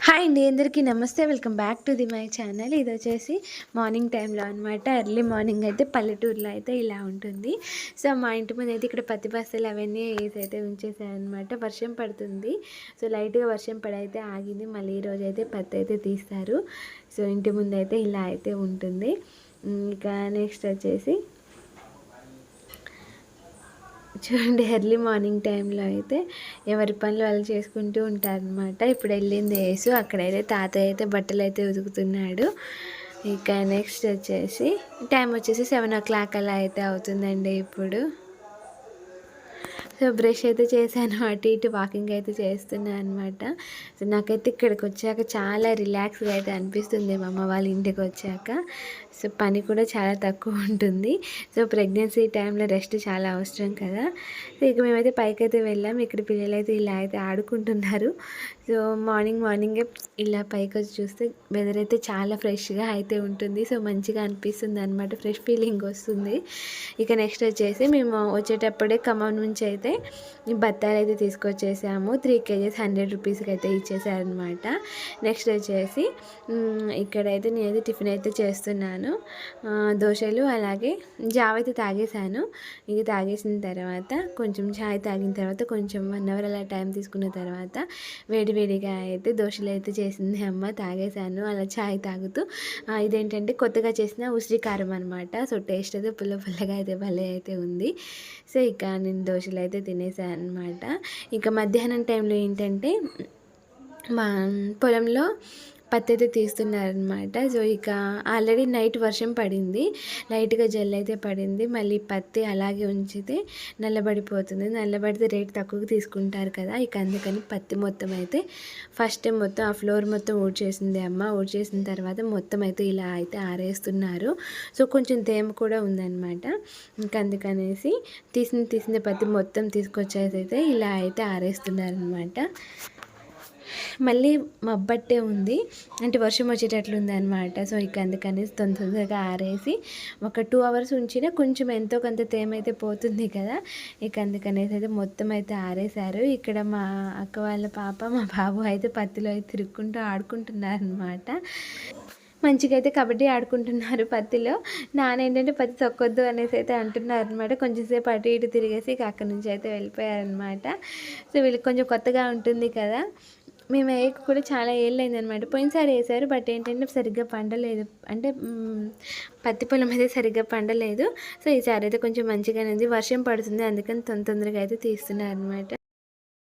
Hi అండి, అందరికీ నమస్తే. Welcome back to my channel. ఇది వచ్చేసి మార్నింగ్ టైంలో అనమాట. ఎర్లీ మార్నింగ్ అయితే పల్లెటూరులో అయితే ఇలా ఉంటుంది. సో మా ఇంటి ముందు అయితే ఇక్కడ పత్తి బస్తాలు అవన్నీ వేసి అయితే ఉంచేసారనమాట. వర్షం పడుతుంది. సో లైట్గా వర్షం పడైతే ఆగింది. మళ్ళీ ఈరోజు అయితే పత్తి అయితే తీస్తారు. సో ఇంటి ముందు అయితే ఇలా అయితే ఉంటుంది. ఇంకా నెక్స్ట్ వచ్చేసి చూడండి, ఎర్లీ మార్నింగ్ టైంలో అయితే ఎవరి పనులు వాళ్ళు చేసుకుంటూ ఉంటారనమాట. ఇప్పుడు వెళ్ళింది యేసు, అక్కడైతే తాతయ్య అయితే బట్టలు అయితే ఉతుకుతున్నాడు. ఇక నెక్స్ట్ వచ్చేసి టైం వచ్చేసి 7 o'clock అలా అయితే అవుతుందండి ఇప్పుడు. సో బ్రష్ అయితే చేశాను, అటు ఇటు వాకింగ్ అయితే చేస్తున్నాను అనమాట. సో నాకైతే ఇక్కడికి వచ్చాక చాలా రిలాక్స్గా అయితే అనిపిస్తుంది మా అమ్మ వాళ్ళ ఇంటికి వచ్చాక. సో పని కూడా చాలా తక్కువ ఉంటుంది. సో ప్రెగ్నెన్సీ టైంలో రెస్ట్ చాలా అవసరం కదా. సో ఇక మేమైతే పైకి అయితే వెళ్ళాం. ఇక్కడ పిల్లలు అయితే ఇలా అయితే ఆడుకుంటున్నారు. సో మార్నింగే ఇలా పైకి వచ్చి చూస్తే వెదర్ అయితే చాలా ఫ్రెష్గా అయితే ఉంటుంది. సో మంచిగా అనిపిస్తుంది అనమాట, ఫ్రెష్ ఫీలింగ్ వస్తుంది. ఇక నెక్స్ట్ వచ్చేసి మేము వచ్చేటప్పుడే ఖమ్మం నుంచి అయితే బత్తాలు అయితే తీసుకొచ్చేసాము. 3 kgs 100 రూపీస్కి అయితే ఇచ్చేసారనమాట. నెక్స్ట్ వచ్చేసి ఇక్కడైతే నేనైతే టిఫిన్ అయితే చేస్తున్నాను. దోశలు అలాగే జావ అయితే తాగేసాను. ఇక తాగేసిన తర్వాత కొంచెం చాయ్ తాగిన తర్వాత కొంచెం 1 hour అలా టైం తీసుకున్న తర్వాత వేడివేడిగా అయితే దోశలు అయితే చేసింది అమ్మ. తాగేసాను అలా చాయ్ తాగుతూ. ఇదేంటంటే కొత్తగా చేసిన ఉసిరి కారం అనమాట. సో టేస్ట్ అయితే పుల్లగా అయితే భలే అయితే ఉంది. సో ఇక నేను దోశలు అయితే తినేసాను అనమాట. ఇక మధ్యాహ్నం టైంలో ఏంటంటే మా పొలంలో పత్తి అయితే తీస్తున్నారనమాట. సో ఇక ఆల్రెడీ నైట్ వర్షం పడింది, లైట్గా జల్ అయితే పడింది. మళ్ళీ పత్తి అలాగే ఉంచితే నల్లబడిపోతుంది. నల్లబడితే రేట్ తక్కువకి తీసుకుంటారు కదా. ఇక అందుకని పత్తి మొత్తం అయితే ఫస్ట్ టైం మొత్తం ఆ ఫ్లోర్ మొత్తం ఊడ్చేసింది అమ్మ. ఊడ్చేసిన తర్వాత మొత్తం అయితే ఇలా అయితే ఆరేస్తున్నారు. సో కొంచెం తేమ కూడా ఉందన్నమాట. ఇంకా అందుకనేసి తీసిన పత్తి మొత్తం తీసుకొచ్చేసి అయితే ఇలా అయితే ఆరేస్తున్నారనమాట. మళ్ళీ మబ్బట్టే ఉంది, అంటే వర్షం వచ్చేటట్లుంది అనమాట. సో ఇక అందుకనేసి తొందరగా ఆరేసి ఒక 2 hours ఉంచినా కొంచెం ఎంతో కొంత తేమ అయితే పోతుంది కదా. ఇక అందుకనేసి అయితే మొత్తం అయితే ఆరేశారు. ఇక్కడ మా అక్క వాళ్ళ పాప మా బాబు అయితే పత్తిలో అయితే తిరుక్కుంటూ ఆడుకుంటున్నారు అనమాట. మంచిగా అయితే కబడ్డీ ఆడుకుంటున్నారు పత్తిలో. ఏంటంటే పత్తి తొక్కొద్దు అనేసి అయితే అంటున్నారు అనమాట. కొంచెంసేపు అటు ఇటు తిరిగేసి ఇక అక్కడి నుంచి అయితే వెళ్ళిపోయారనమాట. సో వీళ్ళకి కొంచెం కొత్తగా ఉంటుంది కదా. మేము వేయక కూడా చాలా ఏళ్ళు అయిందనమాట. పోయినసారి వేసారు, బట్ ఏంటంటే సరిగ్గా పండలేదు, అంటే పత్తి పొలం అయితే సరిగ్గా పండలేదు. సో ఈసారి అయితే కొంచెం మంచిగానే ఉంది. వర్షం పడుతుంది, అందుకని తొందరగా అయితే తీస్తున్నారు అనమాట.